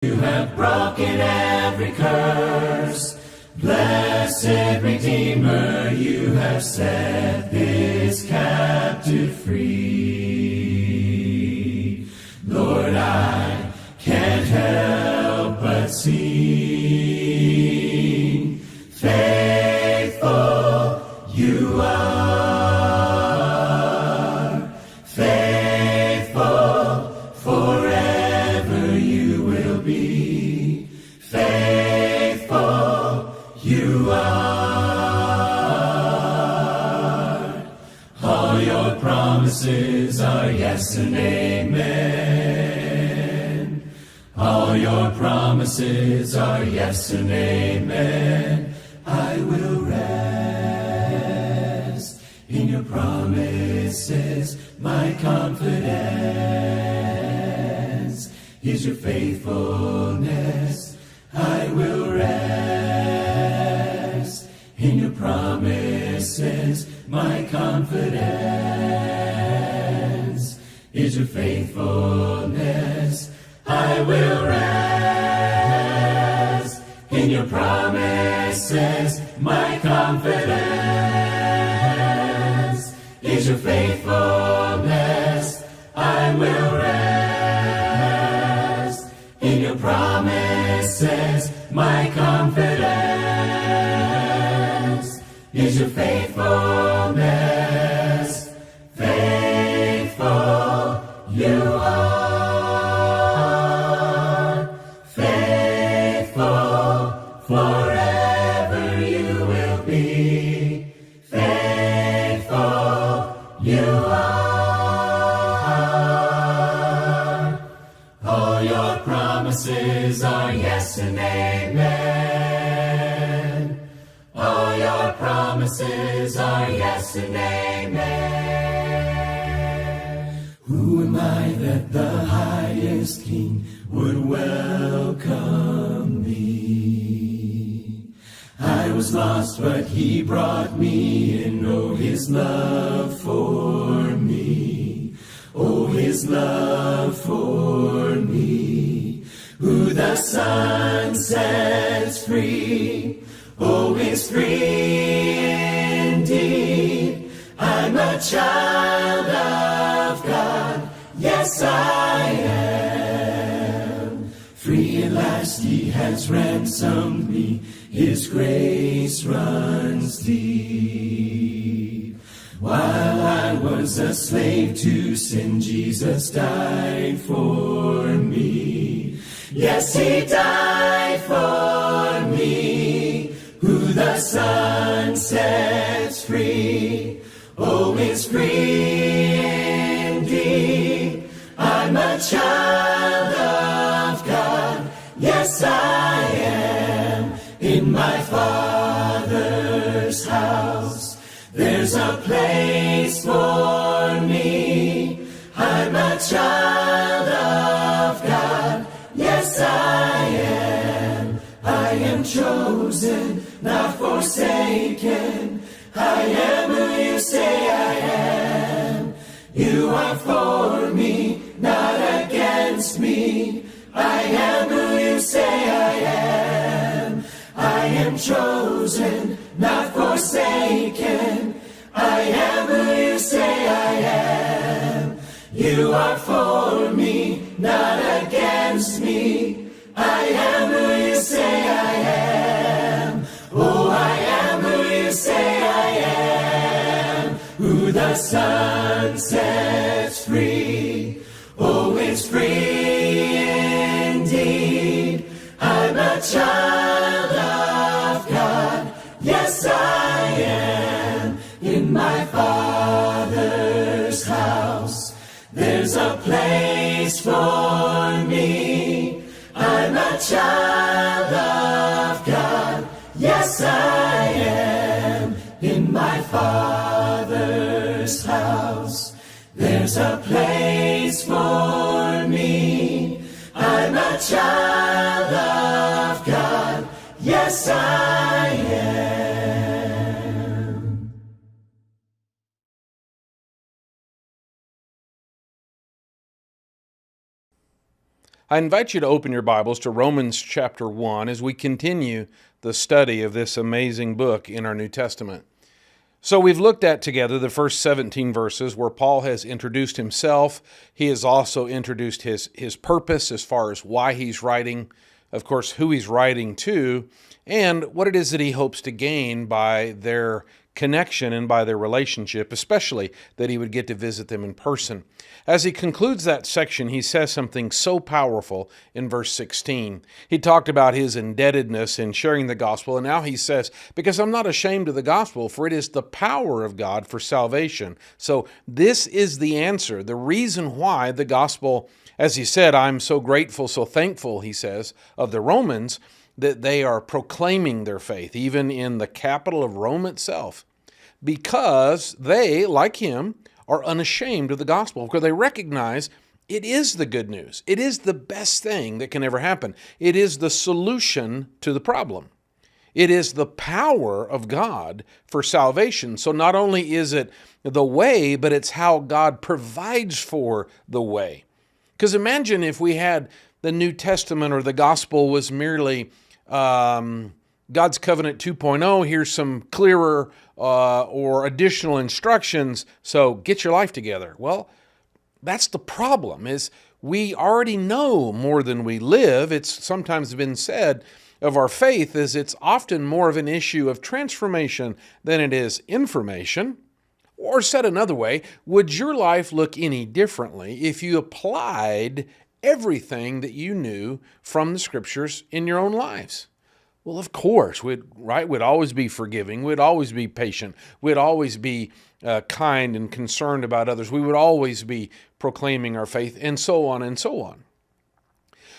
You have broken every curse. Blessed Redeemer, you have set this captive free. Lord, I can't help but sing. Faithful you are. Faithful forever you will be. Faithful you are. All your promises are yes and amen. All your promises are yes and amen. I will rest in your promises. My confidence is your faithfulness. I will rest in your promises. My confidence is your faithfulness. I will rest in your promises. My confidence is your faithfulness. I will rest in your promises. My confidence is your faithfulness. Faithful you are. Faithful forever you will be. Faithful you are. All your promises are yes and amen. All your promises are yes and amen. Who am I that the highest King would welcome me? I was lost, but he brought me in. Oh, his love for me. Oh, his love for me. Who the Son sets free, oh, is free indeed. I'm a child of God. Yes, I am. Free at last he has ransomed me. His grace runs deep. While I was a slave to sin, Jesus died for me. Yes, he died for me. Who the Son sets free, oh, is free indeed. I'm a child of God. Yes, I am. In my Father's house, there's a place for me. I'm a child of God. Yes, I am. I am chosen, not forsaken. I am who you say I am. You are for me, not against me. I am who you say I am. I am chosen, not forsaken. I am who you say I am. You are for me, not against me. I am who you say I am. Oh, I am who you say I am. Who the Son sets free, oh, is free indeed. I'm a child of God. Yes, I am. In my Father's house, there's a place for me. I'm a child of God. Yes, I am. In my Father's house, there's a place for me. I'm a child of God. Yes, I am. I invite you to open your Bibles to Romans chapter 1 as we continue the study of this amazing book in our New Testament. So we've looked at together the first 17 verses where Paul has introduced himself. He has also introduced his purpose as far as why he's writing, of course, who he's writing to, and what it is that he hopes to gain by their connection and by their relationship, especially that he would get to visit them in person. As he concludes that section, he says something so powerful in verse 16. He talked about his indebtedness in sharing the gospel, and now he says, because I'm not ashamed of the gospel, for it is the power of God for salvation. So this is the answer, the reason why the gospel, as he said, I'm so grateful, so thankful, he says, of the Romans, that they are proclaiming their faith, even in the capital of Rome itself, because they, like him, are unashamed of the gospel, because they recognize it is the good news. It is the best thing that can ever happen. It is the solution to the problem. It is the power of God for salvation. So not only is it the way, but it's how God provides for the way. Because imagine if we had the New Testament or the gospel was merely God's Covenant 2.0, here's some clearer or additional instructions, so get your life together. Well, that's the problem, is we already know more than we live. It's sometimes been said of our faith is it's often more of an issue of transformation than it is information. Or said another way, would your life look any differently if you applied everything that you knew from the Scriptures in your own lives? Well, of course, we'd always be forgiving. We'd always be patient. We'd always be kind and concerned about others. We would always be proclaiming our faith, and so on and so on.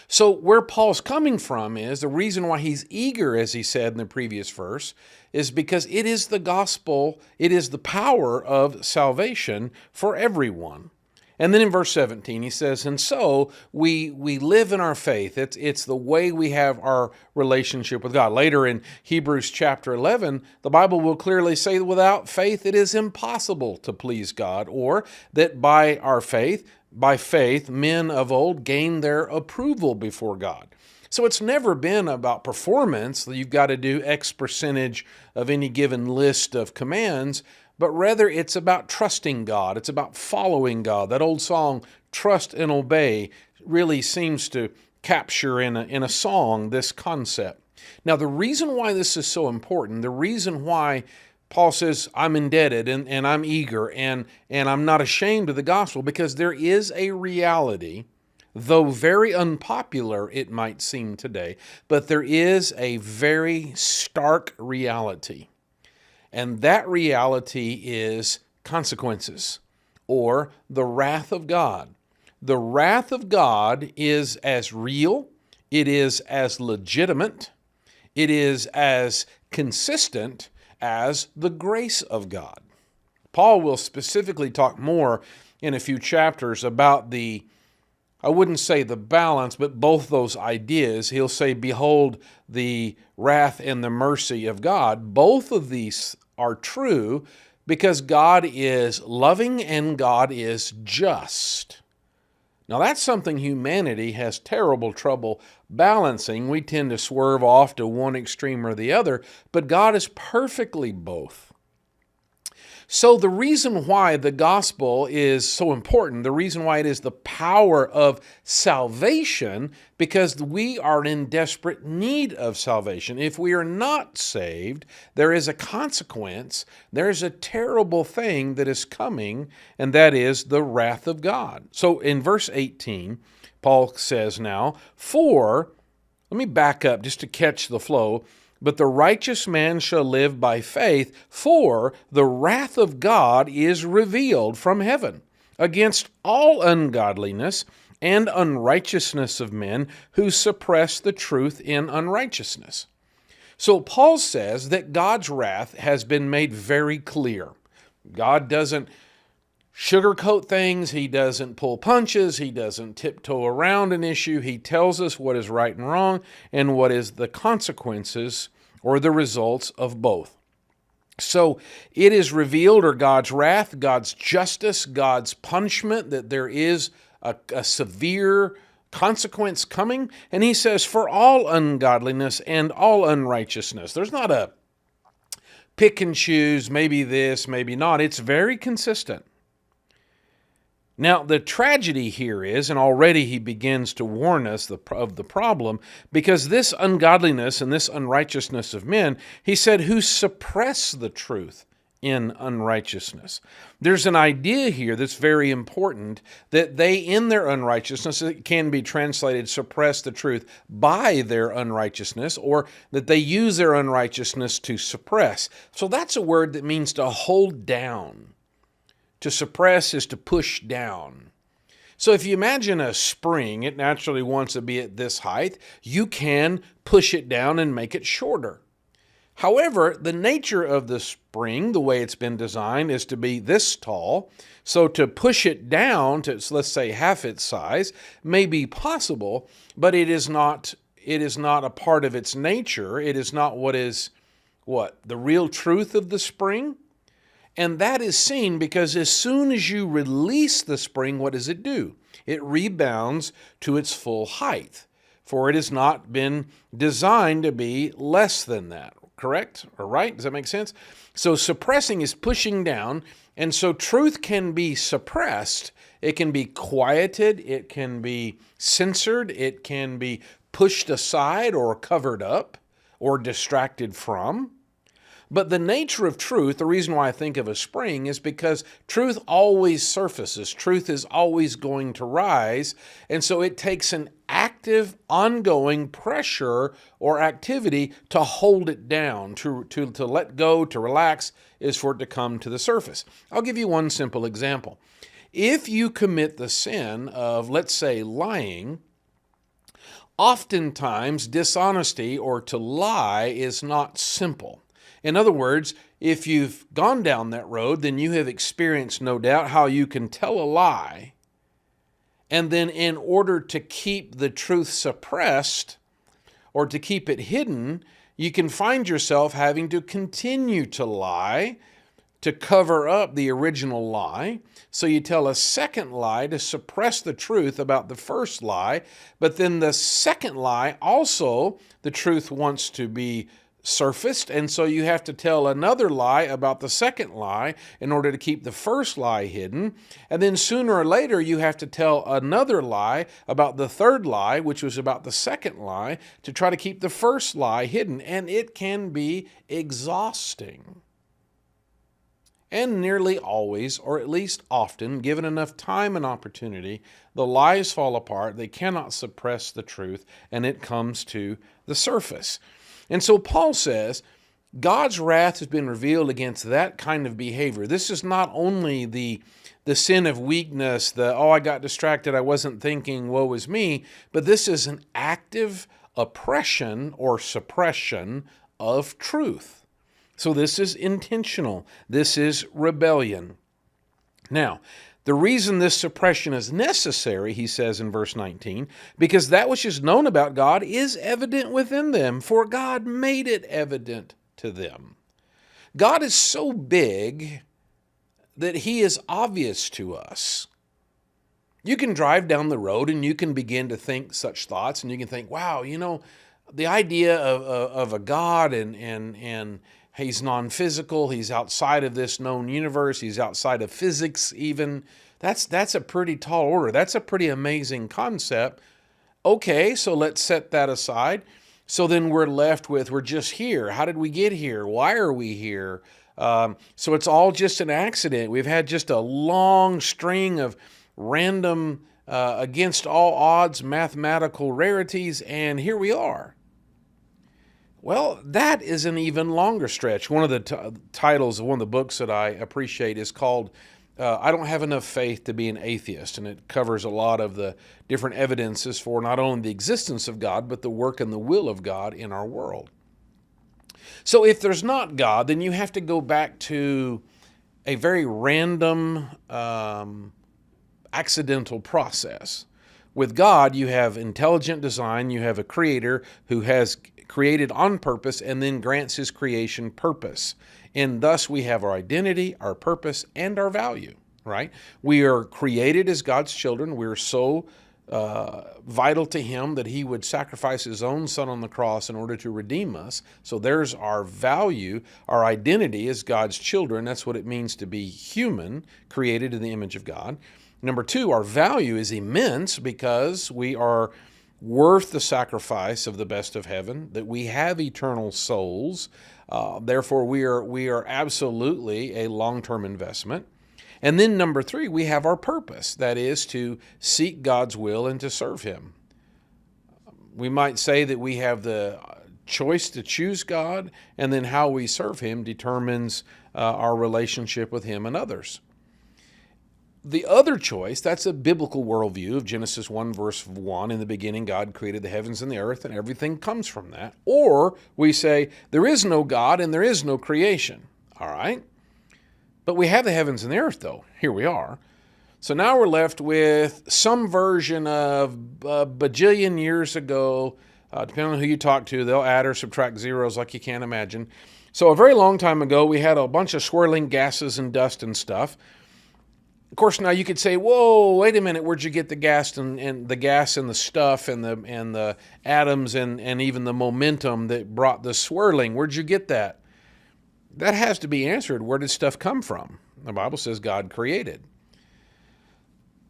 So where Paul's coming from is the reason why he's eager, as he said in the previous verse, is because it is the gospel, it is the power of salvation for everyone. And then in verse 17, he says, and so we live in our faith. It's the way we have our relationship with God. Later in Hebrews chapter 11, the Bible will clearly say that without faith, it is impossible to please God, or that by faith, men of old gained their approval before God. So it's never been about performance, that you've got to do X percentage of any given list of commands, but rather it's about trusting God. It's about following God. That old song, Trust and Obey, really seems to capture in a song this concept. Now, the reason why this is so important, the reason why Paul says, I'm indebted and I'm eager and I'm not ashamed of the gospel, because there is a reality, though very unpopular it might seem today, but there is a very stark reality. And that reality is consequences, or the wrath of God. The wrath of God is as real, it is as legitimate, it is as consistent as the grace of God. Paul will specifically talk more in a few chapters about I wouldn't say the balance, but both those ideas. He'll say, behold the wrath and the mercy of God. Both of these are true because God is loving and God is just. Now that's something humanity has terrible trouble balancing. We tend to swerve off to one extreme or the other, but God is perfectly both. So the reason why the gospel is so important, the reason why it is the power of salvation, because we are in desperate need of salvation. If we are not saved, there is a consequence. There is a terrible thing that is coming, and that is the wrath of God. So in verse 18, Paul says now, let me back up just to catch the flow. But the righteous man shall live by faith, for the wrath of God is revealed from heaven against all ungodliness and unrighteousness of men who suppress the truth in unrighteousness. So Paul says that God's wrath has been made very clear. God doesn't sugarcoat things. He doesn't pull punches. He doesn't tiptoe around an issue. He tells us what is right and wrong and what is the consequences or the results of both. So it is revealed, or God's wrath, God's justice, God's punishment, that there is a severe consequence coming. And he says, for all ungodliness and all unrighteousness. There's not a pick and choose, maybe this, maybe not. It's very consistent. Now, the tragedy here is, and already he begins to warn us of the problem, because this ungodliness and this unrighteousness of men, he said, who suppress the truth in unrighteousness. There's an idea here that's very important, that they, in their unrighteousness, it can be translated suppress the truth by their unrighteousness, or that they use their unrighteousness to suppress. So that's a word that means to hold down. To suppress is to push down. So if you imagine a spring, it naturally wants to be at this height. You can push it down and make it shorter. However, the nature of the spring, the way it's been designed, is to be this tall. So to push it down to, let's say, half its size may be possible, but it is not a part of its nature. It is not the real truth of the spring. And that is seen because as soon as you release the spring, what does it do? It rebounds to its full height, for it has not been designed to be less than that. Correct? Or right? Does that make sense? So suppressing is pushing down, and so truth can be suppressed. It can be quieted. It can be censored. It can be pushed aside or covered up or distracted from. But the nature of truth, the reason why I think of a spring, is because truth always surfaces. Truth is always going to rise. And so it takes an active, ongoing pressure or activity to hold it down, to let go, to relax, is for it to come to the surface. I'll give you one simple example. If you commit the sin of, let's say, lying, oftentimes dishonesty or to lie is not simple. In other words, if you've gone down that road, then you have experienced, no doubt, how you can tell a lie, and then in order to keep the truth suppressed or to keep it hidden, you can find yourself having to continue to lie to cover up the original lie. So you tell a second lie to suppress the truth about the first lie, but then the second lie also, the truth wants to be surfaced, and so you have to tell another lie about the second lie in order to keep the first lie hidden. And then sooner or later you have to tell another lie about the third lie, which was about the second lie, to try to keep the first lie hidden. And it can be exhausting. And nearly always, or at least often, given enough time and opportunity, the lies fall apart. They cannot suppress the truth, and it comes to the surface. And so Paul says, God's wrath has been revealed against that kind of behavior. This is not only the sin of weakness, I got distracted, I wasn't thinking, woe is me, but this is an active oppression or suppression of truth. So this is intentional. This is rebellion. Now, the reason this suppression is necessary, he says in verse 19, because that which is known about God is evident within them, for God made it evident to them. God is so big that he is obvious to us. You can drive down the road and you can begin to think such thoughts, and you can think, wow, the idea of a God and he's non-physical, he's outside of this known universe, he's outside of physics even. That's a pretty tall order. That's a pretty amazing concept. Okay, so let's set that aside. So then we're left with, we're just here. How did we get here? Why are we here? So it's all just an accident. We've had just a long string of random, against all odds, mathematical rarities, and here we are. Well, that is an even longer stretch. One of the titles of one of the books that I appreciate is called I Don't Have Enough Faith to Be an Atheist, and it covers a lot of the different evidences for not only the existence of God, but the work and the will of God in our world. So if there's not God, then you have to go back to a very random, accidental process. With God, you have intelligent design, you have a creator who has created on purpose and then grants his creation purpose. And thus we have our identity, our purpose, and our value, right? We are created as God's children. We're so vital to him that he would sacrifice his own son on the cross in order to redeem us. So there's our value, our identity as God's children. That's what it means to be human, created in the image of God. Number two, our value is immense because we are worth the sacrifice of the best of heaven, that we have eternal souls. Therefore, we are absolutely a long-term investment. And then number three, we have our purpose, that is to seek God's will and to serve him. We might say that we have the choice to choose God, and then how we serve him determines our relationship with him and others. The other choice, that's a biblical worldview of Genesis 1 verse 1. In the beginning, God created the heavens and the earth, and everything comes from that. Or we say, there is no God and there is no creation. All right? But we have the heavens and the earth, though. Here we are. So now we're left with some version of a bajillion years ago. Depending on who you talk to, they'll add or subtract zeros like you can't imagine. So a very long time ago, we had a bunch of swirling gases and dust and stuff. Of course, now you could say, whoa, wait a minute, where'd you get the gas and the gas and the stuff and the atoms and even the momentum that brought the swirling? Where'd you get that? That has to be answered. Where did stuff come from? The Bible says God created.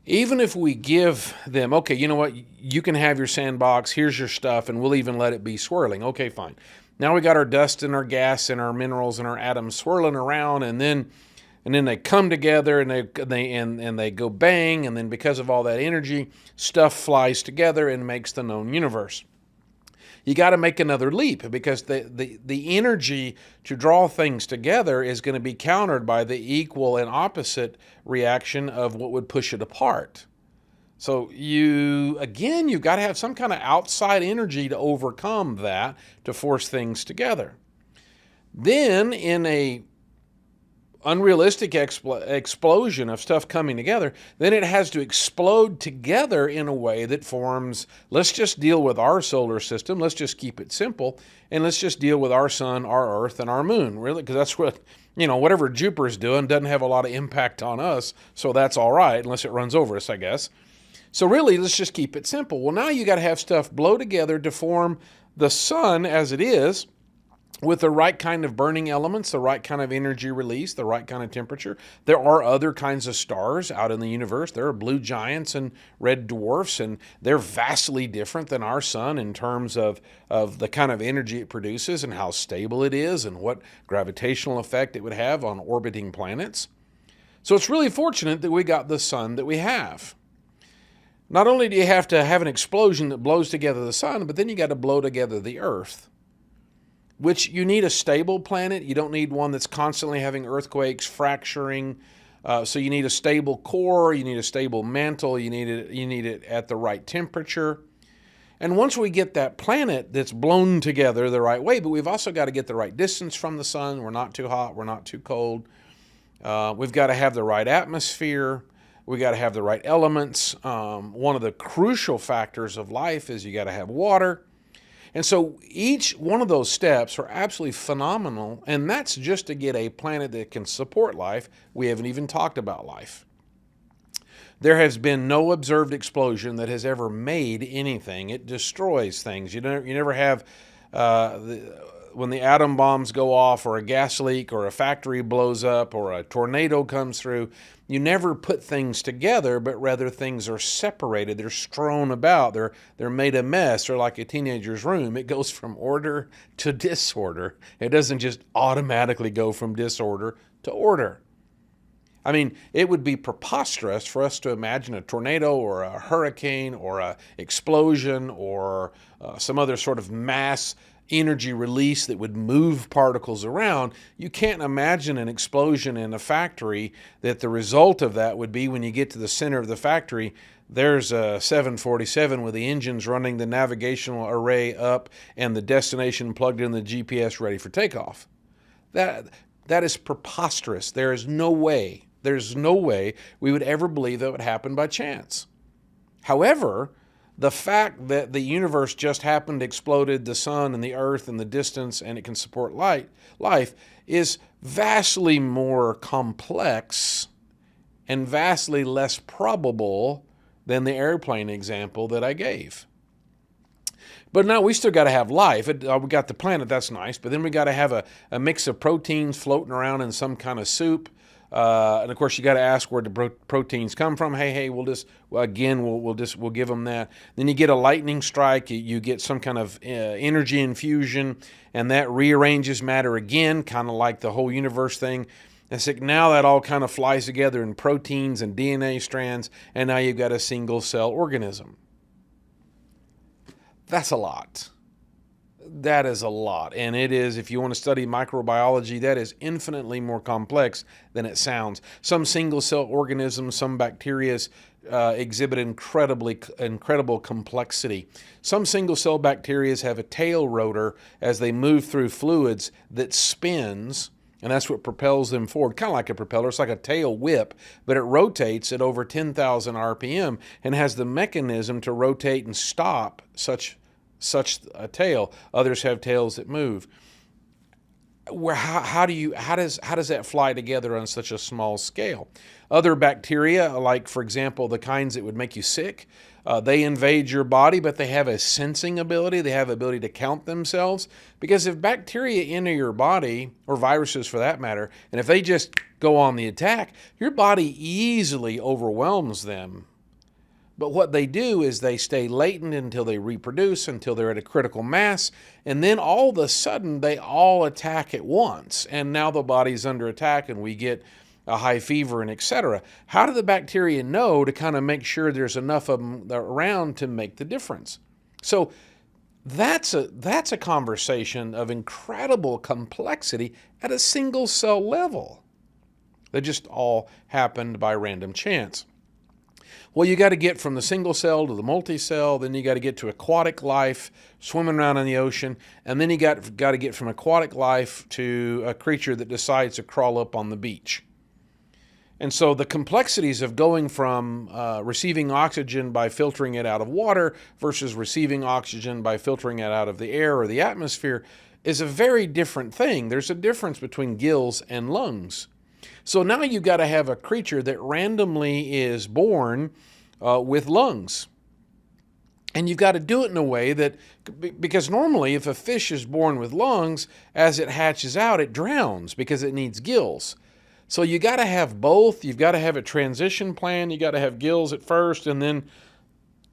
Even if we give them, okay, you know what, you can have your sandbox, here's your stuff, and we'll even let it be swirling. Okay, fine. Now we got our dust and our gas and our minerals and our atoms swirling around, and then they come together and they go bang, and then because of all that energy, stuff flies together and makes the known universe. You got to make another leap because the energy to draw things together is going to be countered by the equal and opposite reaction of what would push it apart. So you've got to have some kind of outside energy to overcome that, to force things together. Then in a unrealistic explosion of stuff coming together, then it has to explode together in a way that forms, let's just deal with our solar system, let's just keep it simple, and let's just deal with our sun, our earth, and our moon, really, because that's what, whatever Jupiter's doing doesn't have a lot of impact on us, so that's all right, unless it runs over us, I guess. So really, let's just keep it simple. Well, now you got to have stuff blow together to form the sun as it is, with the right kind of burning elements, the right kind of energy release, the right kind of temperature. There are other kinds of stars out in the universe. There are blue giants and red dwarfs, and they're vastly different than our sun in terms of the kind of energy it produces and how stable it is and what gravitational effect it would have on orbiting planets. So it's really fortunate that we got the sun that we have. Not only do you have to have an explosion that blows together the sun, but then you got to blow together the earth, which you need a stable planet. You don't need one that's constantly having earthquakes, fracturing. So you need a stable core, you need a stable mantle, you need it at the right temperature. And once we get that planet that's blown together the right way, but we've also got to get the right distance from the sun. We're not too hot, we're not too cold. We've got to have the right atmosphere. We got to have the right elements. One of the crucial factors of life is you got to have water. And so each one of those steps are absolutely phenomenal, and that's just to get a planet that can support life. We haven't even talked about life. There has been no observed explosion that has ever made anything. It destroys things. You never have, when the atom bombs go off, or a gas leak, or a factory blows up, or a tornado comes through, you never put things together, but rather things are separated. They're strewn about. They're made a mess. They're like a teenager's room. It goes from order to disorder. It doesn't just automatically go from disorder to order. I mean, it would be preposterous for us to imagine a tornado or a hurricane or an explosion or some other sort of mass energy release that would move particles around. You can't imagine an explosion in a factory that the result of that would be when you get to the center of the factory, there's a 747 with the engines running the navigational array up and the destination plugged in the GPS ready for takeoff. That is preposterous. There's no way we would ever believe that would happen by chance. However, the fact that the universe just happened, exploded, the sun and the earth and the distance, and it can support life is vastly more complex and vastly less probable than the airplane example that I gave. But now we still got to have life. We got the planet, that's nice, but then we got to have a mix of proteins floating around in some kind of soup. And of course, you got to ask where the proteins come from. Hey, we'll give them that. Then you get a lightning strike. You get some kind of energy infusion, and that rearranges matter again, kind of like the whole universe thing. And so now that all kind of flies together in proteins and DNA strands, and now you've got a single cell organism. That's a lot. That is a lot. And it is, if you want to study microbiology, that is infinitely more complex than it sounds. Some single cell organisms, some bacteria exhibit incredible complexity. Some single cell bacteria have a tail rotor as they move through fluids that spins, and that's what propels them forward, kind of like a propeller. It's like a tail whip, but it rotates at over 10,000 RPM and has the mechanism to rotate and stop such a tail. Others have tails that move. How does that fly together on such a small scale? Other bacteria, like for example the kinds that would make you sick, they invade your body, but they have a sensing ability. They have the ability to count themselves. Because if bacteria enter your body, or viruses for that matter, and if they just go on the attack, your body easily overwhelms them. But what they do is they stay latent until they reproduce, until they're at a critical mass, and then all of a sudden they all attack at once. And now the body's under attack and we get a high fever and etc. How do the bacteria know to kind of make sure there's enough of them around to make the difference? So that's a conversation of incredible complexity at a single cell level that just all happened by random chance. Well, you got to get from the single cell to the multi-cell, then you got to get to aquatic life, swimming around in the ocean, and then you got to get from aquatic life to a creature that decides to crawl up on the beach. And so the complexities of going from receiving oxygen by filtering it out of water versus receiving oxygen by filtering it out of the air or the atmosphere is a very different thing. There's a difference between gills and lungs. So now you've got to have a creature that randomly is born with lungs. And you've got to do it in a way that, because normally if a fish is born with lungs, as it hatches out, it drowns because it needs gills. So you got to have both. You've got to have a transition plan. You got to have gills at first, and then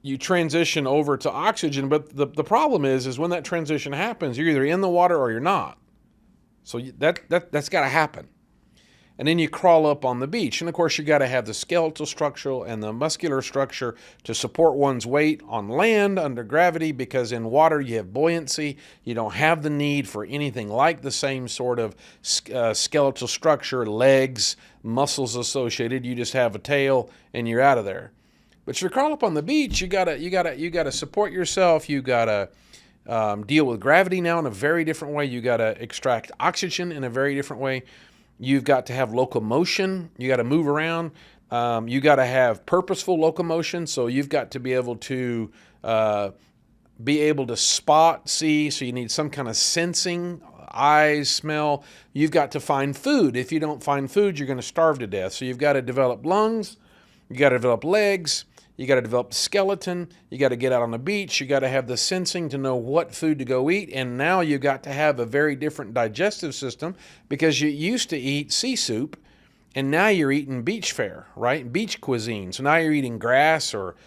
you transition over to oxygen. But the problem is when that transition happens, you're either in the water or you're not. So that's got to happen. And then you crawl up on the beach. And of course, you got to have the skeletal structure and the muscular structure to support one's weight on land under gravity, because in water you have buoyancy. You don't have the need for anything like the same sort of skeletal structure, legs, muscles associated. You just have a tail and you're out of there. But if you crawl up on the beach, you gotta support yourself. You gotta deal with gravity now in a very different way. You gotta extract oxygen in a very different way. You've got to have locomotion. You got to move around. You got to have purposeful locomotion. So you've got to be able to spot, see. So you need some kind of sensing, eyes, smell. You've got to find food. If you don't find food, you're going to starve to death. So you've got to develop lungs. You got to develop legs. You got to develop the skeleton. You got to get out on the beach. You got to have the sensing to know what food to go eat. And now you got to have a very different digestive system, because you used to eat sea soup and now you're eating beach fare, right? Beach cuisine. So now you're eating grass or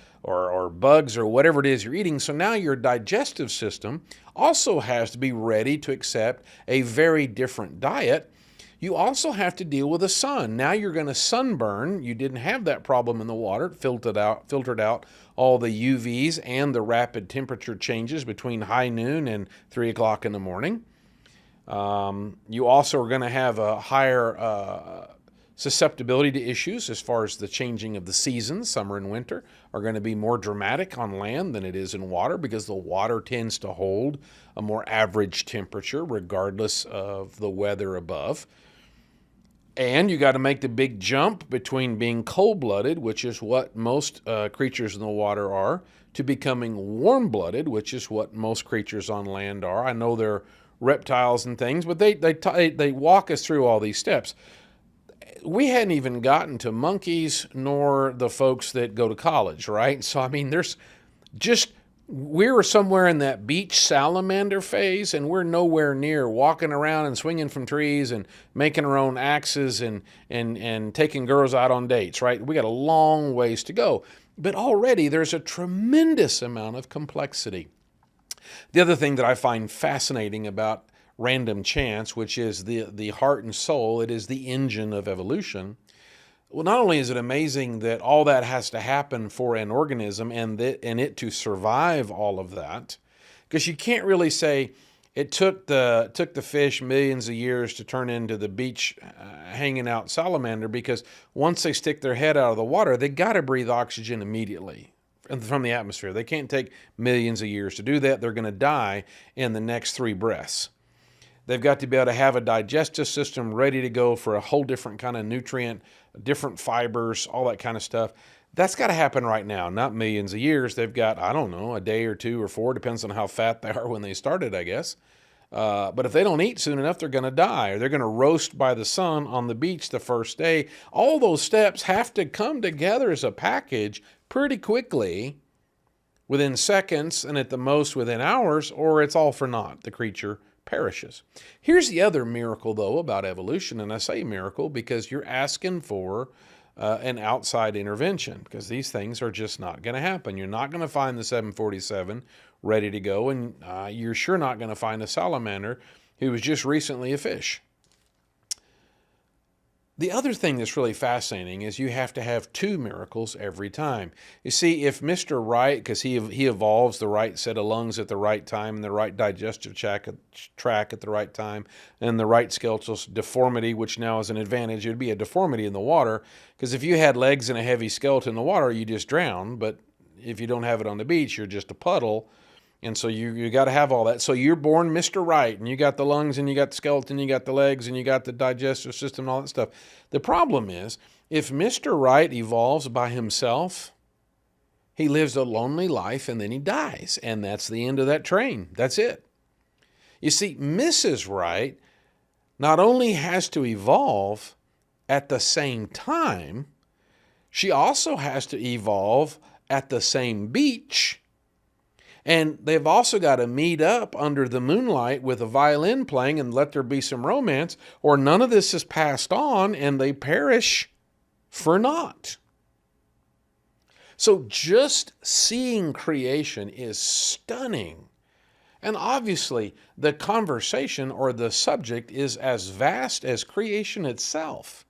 bugs or whatever it is you're eating. So now your digestive system also has to be ready to accept a very different diet. You also have to deal with the sun. Now you're going to sunburn. You didn't have that problem in the water. It filtered out all the UVs and the rapid temperature changes between high noon and 3 o'clock in the morning. You also are going to have a higher susceptibility to issues as far as the changing of the seasons. Summer and winter are going to be more dramatic on land than it is in water, because the water tends to hold a more average temperature regardless of the weather above. And you got to make the big jump between being cold-blooded, which is what most creatures in the water are, to becoming warm-blooded, which is what most creatures on land are. I know they're reptiles and things, but they walk us through all these steps. we hadn't even gotten to monkeys nor the folks that go to college, right? So, I mean, we were somewhere in that beach salamander phase, and we're nowhere near walking around and swinging from trees and making our own axes and taking girls out on dates, right? We got a long ways to go. But already there's a tremendous amount of complexity. The other thing that I find fascinating about random chance, which is the heart and soul, it is the engine of evolution. Well, not only is it amazing that all that has to happen for an organism and it to survive all of that, because you can't really say it took the fish millions of years to turn into the beach hanging out salamander, because once they stick their head out of the water, they got to breathe oxygen immediately from the atmosphere. They can't take millions of years to do that. They're going to die in the next 3 breaths. They've got to be able to have a digestive system ready to go for a whole different kind of nutrient, different fibers, all that kind of stuff. That's got to happen right now, not millions of years. They've got, I don't know, a day or 2 or 4, depends on how fat they are when they started, I guess. But if they don't eat soon enough, they're going to die, or they're going to roast by the sun on the beach the first day. All those steps have to come together as a package pretty quickly, within seconds, and at the most within hours, or it's all for naught. The creature perishes. Here's the other miracle, though, about evolution, and I say miracle because you're asking for an outside intervention, because these things are just not going to happen. You're not going to find the 747 ready to go, and you're sure not going to find a salamander who was just recently a fish. The other thing that's really fascinating is you have to have 2 miracles every time. You see, if Mr. Right, because he evolves the right set of lungs at the right time and the right digestive tract at the right time and the right skeletal deformity, which now is an advantage, it would be a deformity in the water, because if you had legs and a heavy skeleton in the water, you just drown. But if you don't have it on the beach, you're just a puddle. And so you got to have all that. So you're born Mr. Right, and you got the lungs, and you got the skeleton, you got the legs, and you got the digestive system and all that stuff. The problem is, if Mr. Right evolves by himself, he lives a lonely life, and then he dies. And that's the end of that train. That's it. You see, Mrs. Right not only has to evolve at the same time, she also has to evolve at the same beach. And they've also got to meet up under the moonlight with a violin playing and let there be some romance, or none of this is passed on and they perish for naught. So just seeing creation is stunning. And obviously, the conversation or the subject is as vast as creation itself.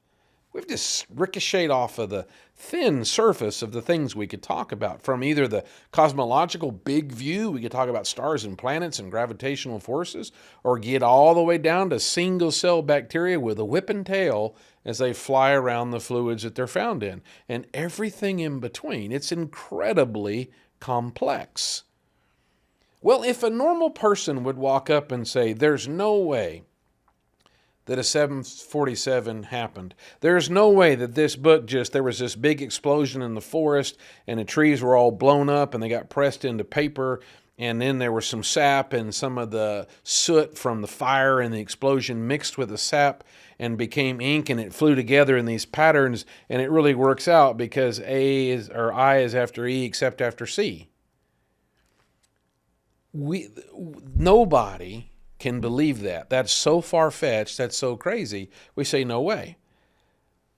We've just ricocheted off of the thin surface of the things we could talk about. From either the cosmological big view, we could talk about stars and planets and gravitational forces, or get all the way down to single-cell bacteria with a whip and tail as they fly around the fluids that they're found in, and everything in between. It's incredibly complex. Well, if a normal person would walk up and say, there's no way that a 747 happened. There's no way that this book there was this big explosion in the forest and the trees were all blown up and they got pressed into paper, and then there was some sap and some of the soot from the fire and the explosion mixed with the sap and became ink, and it flew together in these patterns, and it really works out because I is after E except after C. Nobody can believe that. That's so far-fetched, that's so crazy, we say no way.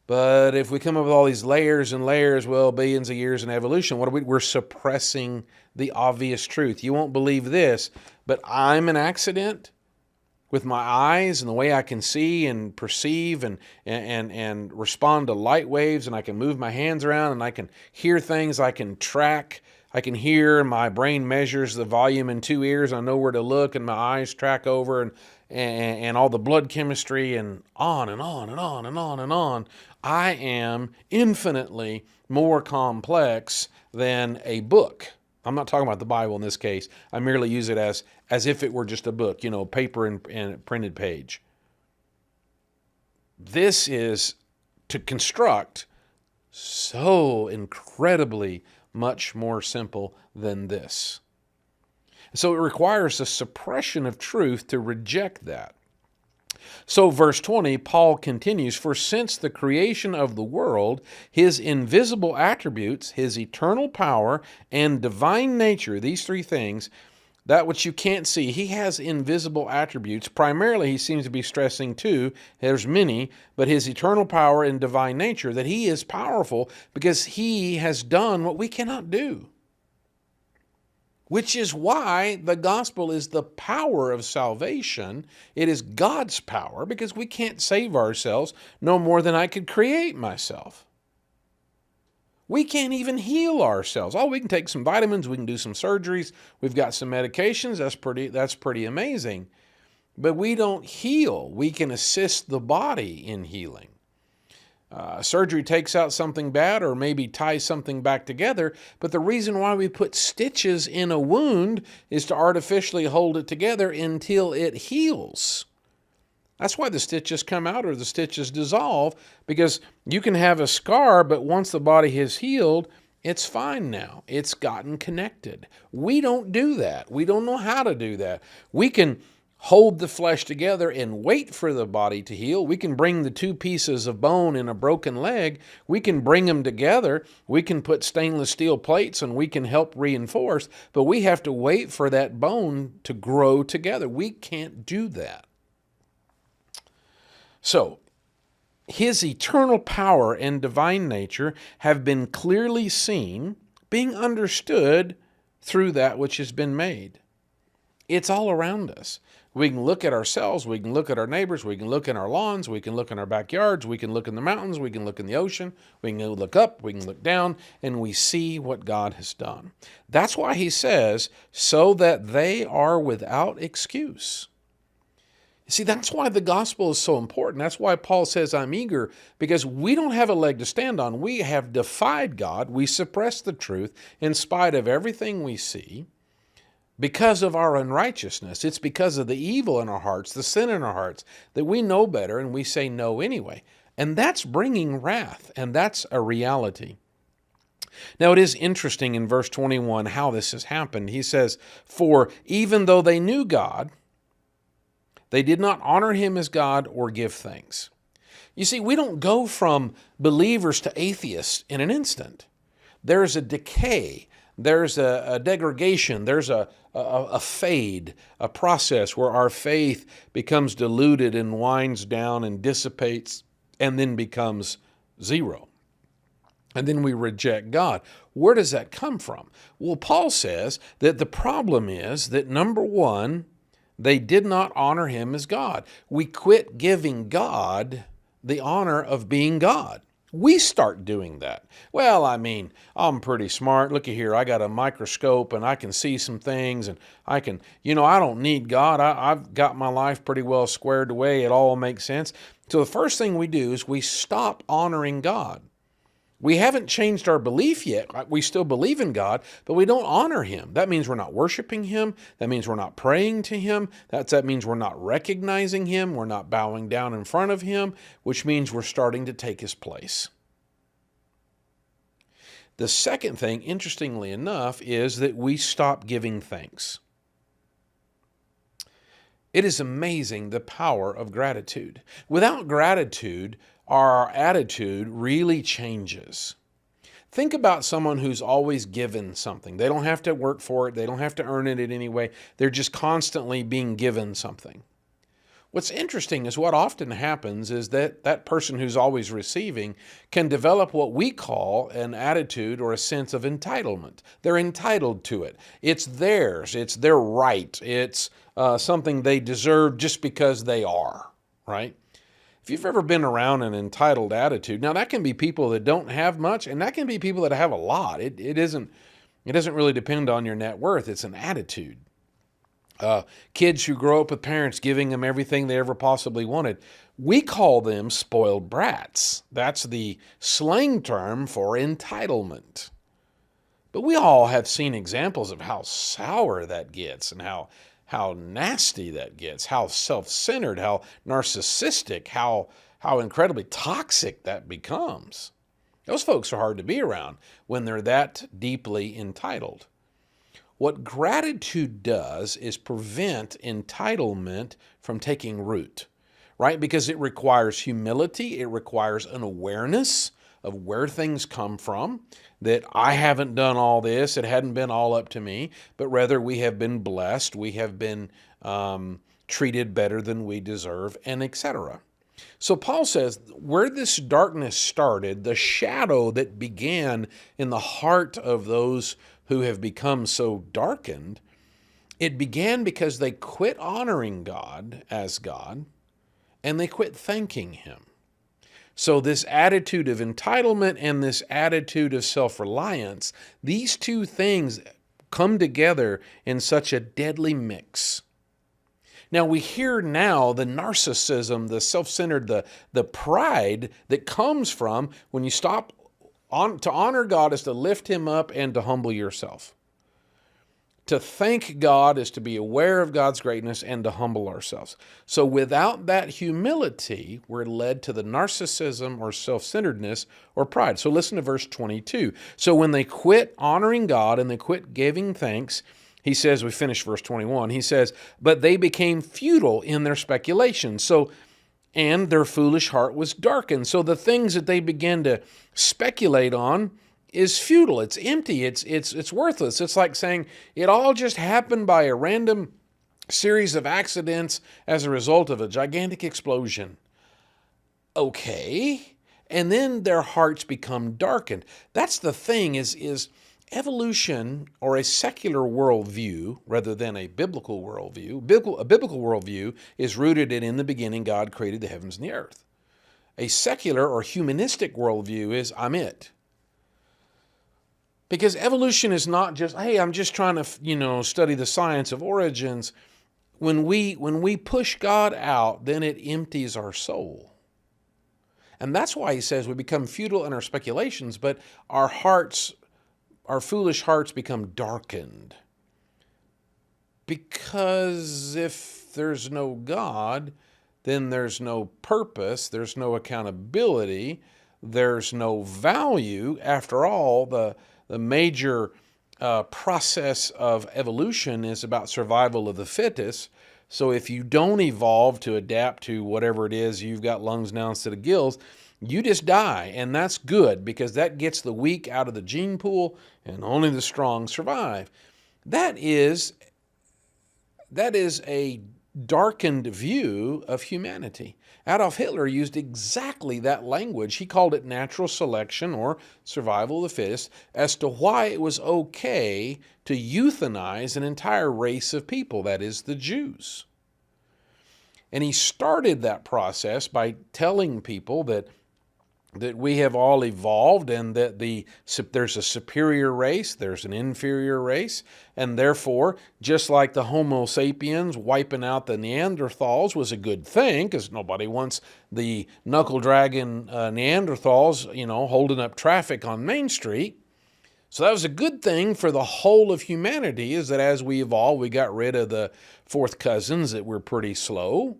But if we come up with all these layers and layers, well, billions of years in evolution, we're suppressing the obvious truth. You won't believe this, but I'm an accident with my eyes and the way I can see and perceive and respond to light waves, and I can move my hands around and I can hear things, I can track, I can hear, my brain measures the volume in 2 ears, I know where to look, and my eyes track over, and all the blood chemistry, and on and on and on and on and on. I am infinitely more complex than a book. I'm not talking about the Bible in this case. I merely use it as if it were just a book, paper and printed page. This is to construct so incredibly much more simple than this. So it requires a suppression of truth to reject that. So, verse 20, Paul continues, "For since the creation of the world, his invisible attributes, his eternal power, and divine nature," these three things, that which you can't see, he has invisible attributes. Primarily, he seems to be stressing two, there's many, but his eternal power and divine nature, that he is powerful because he has done what we cannot do. Which is why the gospel is the power of salvation. It is God's power because we can't save ourselves no more than I could create myself. We can't even heal ourselves. Oh, we can take some vitamins, we can do some surgeries, we've got some medications, that's pretty amazing. But we don't heal. We can assist the body in healing. Surgery takes out something bad or maybe ties something back together, but the reason why we put stitches in a wound is to artificially hold it together until it heals. That's why the stitches come out or the stitches dissolve, because you can have a scar, but once the body has healed, it's fine now. It's gotten connected. We don't do that. We don't know how to do that. We can hold the flesh together and wait for the body to heal. We can bring the two pieces of bone in a broken leg. We can bring them together. We can put stainless steel plates and we can help reinforce, but we have to wait for that bone to grow together. We can't do that. So, his eternal power and divine nature have been clearly seen, being understood through that which has been made. It's all around us. We can look at ourselves, we can look at our neighbors, we can look in our lawns, we can look in our backyards, we can look in the mountains, we can look in the ocean, we can look up, we can look down, and we see what God has done. That's why he says, so that they are without excuse. See, that's why the gospel is so important. That's why Paul says, I'm eager, because we don't have a leg to stand on. We have defied God. We suppress the truth in spite of everything we see because of our unrighteousness. It's because of the evil in our hearts, the sin in our hearts, that we know better and we say no anyway. And that's bringing wrath, and that's a reality. Now, it is interesting in verse 21 how this has happened. He says, for even though they knew God, they did not honor him as God or give thanks. You see, we don't go from believers to atheists in an instant. There's a decay. There's a degradation. There's a fade, a process where our faith becomes diluted and winds down and dissipates and then becomes zero. And then we reject God. Where does that come from? Well, Paul says that the problem is that, number one, they did not honor him as God. We quit giving God the honor of being God. We start doing that. Well, I mean, I'm pretty smart. Looky here, I got a microscope and I can see some things and I can, I don't need God. I've got my life pretty well squared away. It all makes sense. So the first thing we do is we stop honoring God. We haven't changed our belief yet. We still believe in God, but we don't honor him. That means we're not worshiping him. That means we're not praying to him. That means we're not recognizing him. We're not bowing down in front of him, which means we're starting to take his place. The second thing, interestingly enough, is that we stop giving thanks. It is amazing the power of gratitude. Without gratitude, our attitude really changes. Think about someone who's always given something. They don't have to work for it. They don't have to earn it in any way. They're just constantly being given something. What's interesting is what often happens is that that person who's always receiving can develop what we call an attitude or a sense of entitlement. They're entitled to it. It's theirs. It's their right. It's something they deserve just because they are, right? If you've ever been around an entitled attitude, now that can be people that don't have much, and that can be people that have a lot. It doesn't really depend on your net worth. It's an attitude. Kids who grow up with parents giving them everything they ever possibly wanted, we call them spoiled brats. That's the slang term for entitlement. But we all have seen examples of how sour that gets and how nasty that gets, how self-centered, how narcissistic, how incredibly toxic that becomes. Those folks are hard to be around when they're that deeply entitled. What gratitude does is prevent entitlement from taking root. right? Because it requires humility. It requires an awareness of where things come from, that I haven't done all this. It hadn't been all up to me, but rather we have been blessed. We have been treated better than we deserve, and etc. So Paul says where this darkness started, the shadow that began in the heart of those who have become so darkened, it began because they quit honoring God as God and they quit thanking Him. So this attitude of entitlement and this attitude of self-reliance, these two things come together in such a deadly mix. Now we hear now the narcissism, the self-centered, the pride that comes from when you stop to honor God is to lift Him up and to humble yourself. To thank God is to be aware of God's greatness and to humble ourselves. So without that humility, we're led to the narcissism or self-centeredness or pride. So listen to verse 22. So when they quit honoring God and they quit giving thanks, he says, we finish verse 21, he says, but they became futile in their speculations. And their foolish heart was darkened. So the things that they began to speculate on is futile. It's empty. It's worthless. It's like saying it all just happened by a random series of accidents as a result of a gigantic explosion. Okay. And then their hearts become darkened. That's the thing is evolution, or a secular worldview rather than a biblical worldview. A biblical worldview is rooted in the beginning God created the heavens and the earth. A secular or humanistic worldview is I'm it. Because evolution is not just, hey, I'm just trying to, study the science of origins. When we push God out, then it empties our soul. And that's why he says we become futile in our speculations, but our foolish hearts become darkened. Because if there's no God, then there's no purpose, there's no accountability, there's no value. After all, the major process of evolution is about survival of the fittest. So if you don't evolve to adapt to whatever it is, you've got lungs now instead of gills, you just die. And that's good because that gets the weak out of the gene pool and only the strong survive. That is a darkened view of humanity. Adolf Hitler used exactly that language. He called it natural selection or survival of the fittest as to why it was okay to euthanize an entire race of people, that is, the Jews. And he started that process by telling people that we have all evolved and that there's a superior race, there's an inferior race, and therefore, just like the Homo sapiens wiping out the Neanderthals was a good thing, because nobody wants the knuckle-dragging Neanderthals, holding up traffic on Main Street. So that was a good thing for the whole of humanity, is that as we evolved, we got rid of the fourth cousins that were pretty slow.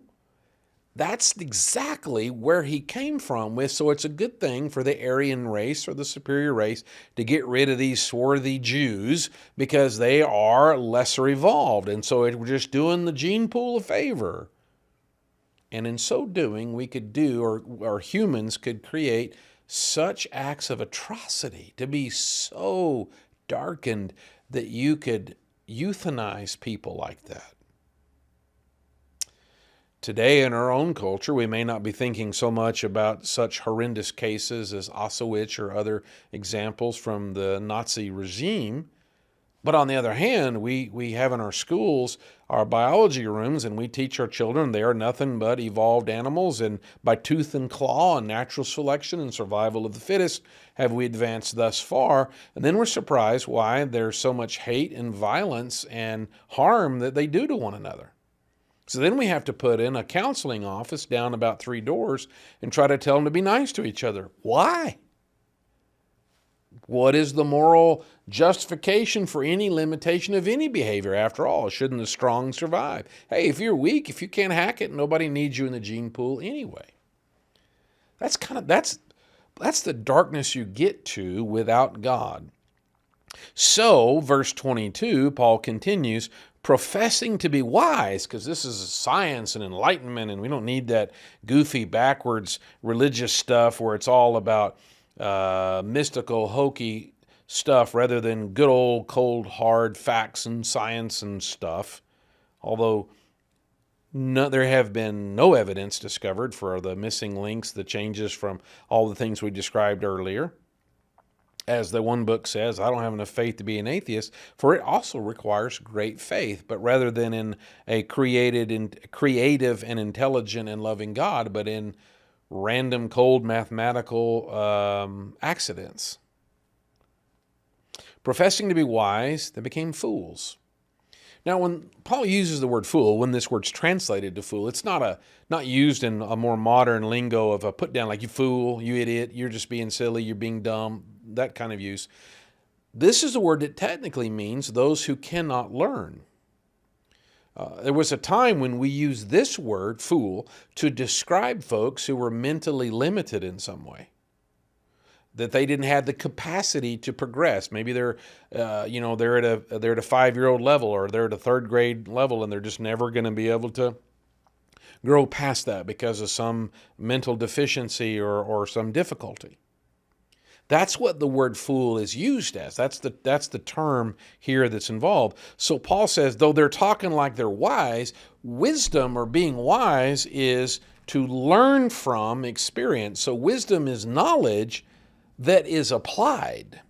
That's exactly where he came from with. So it's a good thing for the Aryan race or the superior race to get rid of these swarthy Jews because they are lesser evolved. And so we're just doing the gene pool a favor. And in so doing, we could do, or humans could create such acts of atrocity, to be so darkened that you could euthanize people like that. Today in our own culture, we may not be thinking so much about such horrendous cases as Auschwitz or other examples from the Nazi regime. But on the other hand, we have in our schools our biology rooms, and we teach our children they are nothing but evolved animals, and by tooth and claw and natural selection and survival of the fittest have we advanced thus far. And then we're surprised why there's so much hate and violence and harm that they do to one another. So then we have to put in a counseling office down about 3 doors and try to tell them to be nice to each other. Why? What is the moral justification for any limitation of any behavior? After all, shouldn't the strong survive? Hey, if you're weak, if you can't hack it, nobody needs you in the gene pool anyway. That's the darkness you get to without God. So, verse 22, Paul continues, professing to be wise, because this is science and enlightenment, and we don't need that goofy, backwards religious stuff where it's all about mystical, hokey stuff rather than good old, cold, hard facts and science and stuff. Although there have been no evidence discovered for the missing links, the changes from all the things we described earlier. As the one book says, I don't have enough faith to be an atheist, for it also requires great faith, but rather than in a creative and intelligent and loving God, but in random, cold mathematical accidents. Professing to be wise, they became fools. Now, when Paul uses the word fool, when this word's translated to fool, it's not used in a more modern lingo of a put down, like you fool, you idiot, you're just being silly, you're being dumb, that kind of use. This is a word that technically means those who cannot learn. There was a time when we used this word, fool, to describe folks who were mentally limited in some way, that they didn't have the capacity to progress. Maybe they're at a 5-year-old level, or they're at a 3rd grade level, and they're just never going to be able to grow past that because of some mental deficiency or some difficulty. That's what the word fool is used as. That's the term here that's involved. So Paul says, though they're talking like they're wise, wisdom or being wise is to learn from experience. So wisdom is knowledge that is applied.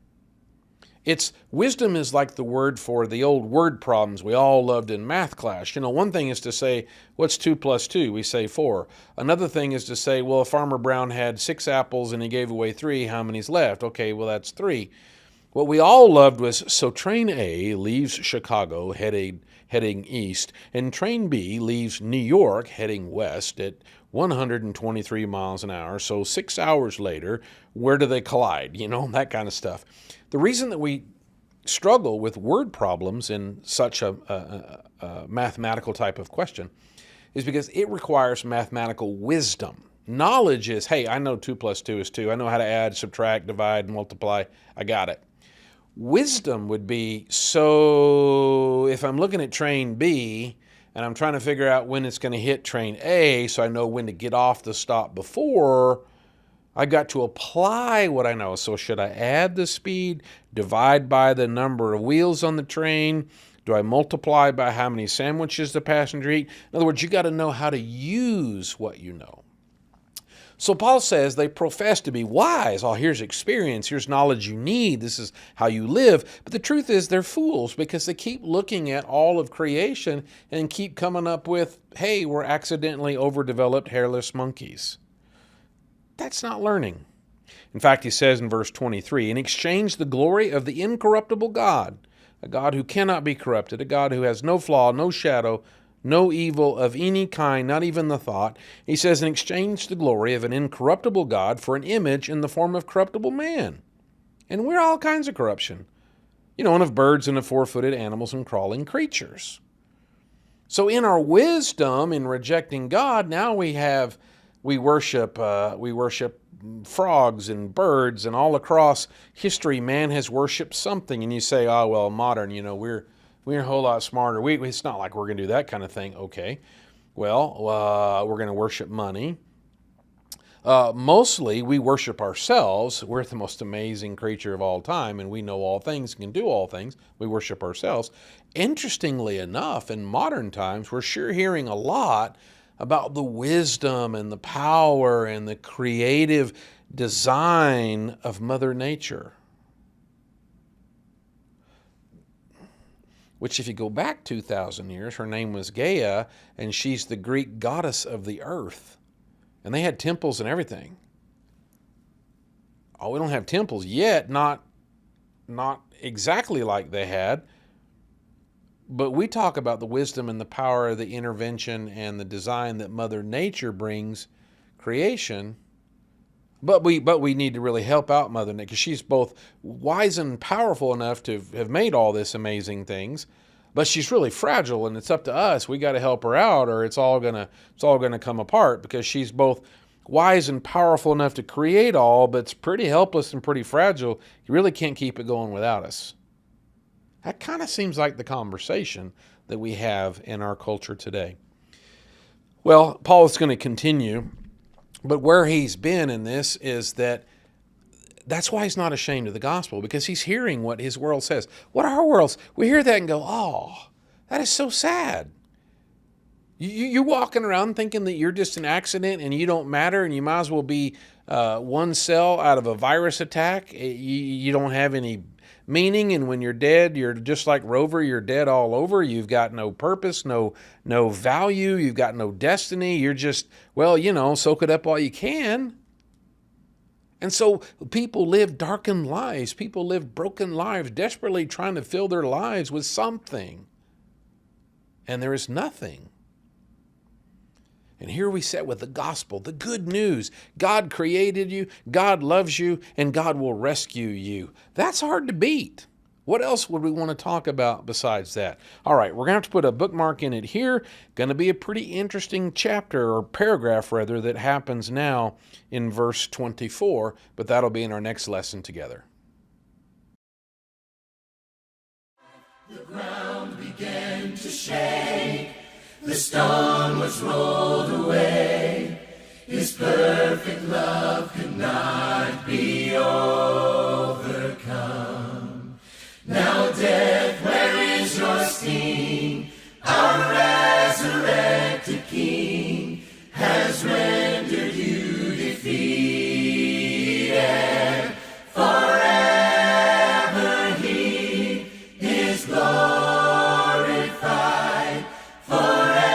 Wisdom is like the word for the old word problems we all loved in math class. One thing is to say, what's 2 plus 2? We say 4. Another thing is to say, well, if Farmer Brown had 6 apples and he gave away 3, how many's left? Okay, well, that's 3. What we all loved was, so train A leaves Chicago heading east, and train B leaves New York heading west at 123 miles an hour. So 6 hours later, where do they collide? That kind of stuff. The reason that we struggle with word problems in such a mathematical type of question is because it requires mathematical wisdom. Knowledge is, hey, I know 2 plus 2 is 2. I know how to add, subtract, divide, multiply. I got it. Wisdom would be, so if I'm looking at train B and I'm trying to figure out when it's going to hit train A so I know when to get off the stop before, I've got to apply what I know. So should I add the speed, divide by the number of wheels on the train? Do I multiply by how many sandwiches the passenger eat? In other words, you got to know how to use what you know. So Paul says they profess to be wise. Oh, here's experience. Here's knowledge you need. This is how you live. But the truth is they're fools because they keep looking at all of creation and keep coming up with, hey, we're accidentally overdeveloped hairless monkeys. That's not learning. In fact, he says in verse 23, in exchange the glory of the incorruptible God, a God who cannot be corrupted, a God who has no flaw, no shadow, no evil of any kind, not even the thought. He says, in exchange the glory of an incorruptible God for an image in the form of corruptible man. And we're all kinds of corruption. And of birds and of 4-footed animals and crawling creatures. So in our wisdom in rejecting God, now we worship frogs and birds, and all across history, man has worshipped something. And you say, oh, well, modern, we're a whole lot smarter. It's not like we're going to do that kind of thing. Okay. Well, we're going to worship money. Mostly, we worship ourselves. We're the most amazing creature of all time, and we know all things, can do all things. We worship ourselves. Interestingly enough, in modern times, we're sure hearing a lot about the wisdom and the power and the creative design of Mother Nature. Which, if you go back 2,000 years, her name was Gaia, and she's the Greek goddess of the earth. And they had temples and everything. Oh, we don't have temples yet, not exactly like they had. But we talk about the wisdom and the power of the intervention and the design that Mother Nature brings creation. But we need to really help out Mother Nature, because she's both wise and powerful enough to have made all this amazing things, but she's really fragile, and it's up to us. We got to help her out, or it's all gonna come apart, because she's both wise and powerful enough to create all, but it's pretty helpless and pretty fragile. You really can't keep it going without us. That kind of seems like the conversation that we have in our culture today. Well, Paul is going to continue, but where he's been in this is that's why he's not ashamed of the gospel, because he's hearing what his world says. What our world's, we hear that and go, oh, that is so sad. You're walking around thinking that you're just an accident and you don't matter and you might as well be one cell out of a virus attack. You don't have any meaning, and when you're dead, you're just like Rover, you're dead all over. You've got no purpose, no value, you've got no destiny. You're just, soak it up while you can. And so people live darkened lives. People live broken lives, desperately trying to fill their lives with something. And there is nothing. And here we sit with the gospel, the good news. God created you, God loves you, and God will rescue you. That's hard to beat. What else would we want to talk about besides that? All right, we're going to have to put a bookmark in it here. Going to be a pretty interesting chapter, or paragraph rather, that happens now in verse 24, but that'll be in our next lesson together. The ground began to shake. The stone was rolled away. His perfect love could not be overcome. Now death, where is your sting? Our resurrected King has rendered you defeated. Forever He is glorified. Forever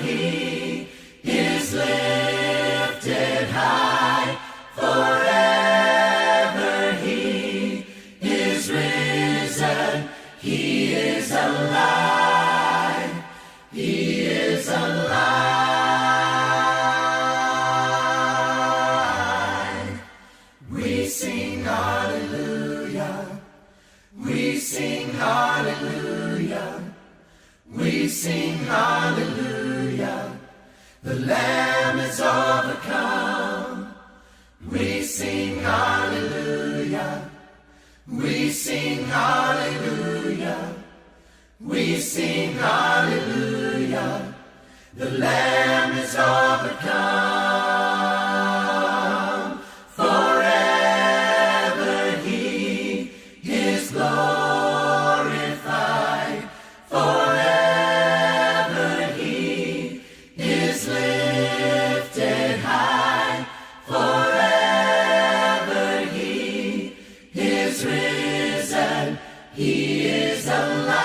He is lifted high. Forever He is risen. He is alive. He is alive. We sing hallelujah. We sing hallelujah. We sing hallelujah. The Lamb is overcome. We sing hallelujah. We sing hallelujah. We sing hallelujah. The Lamb is overcome. Forever He is glorified. Forever He is lifted high. Forever He is risen. He is alive.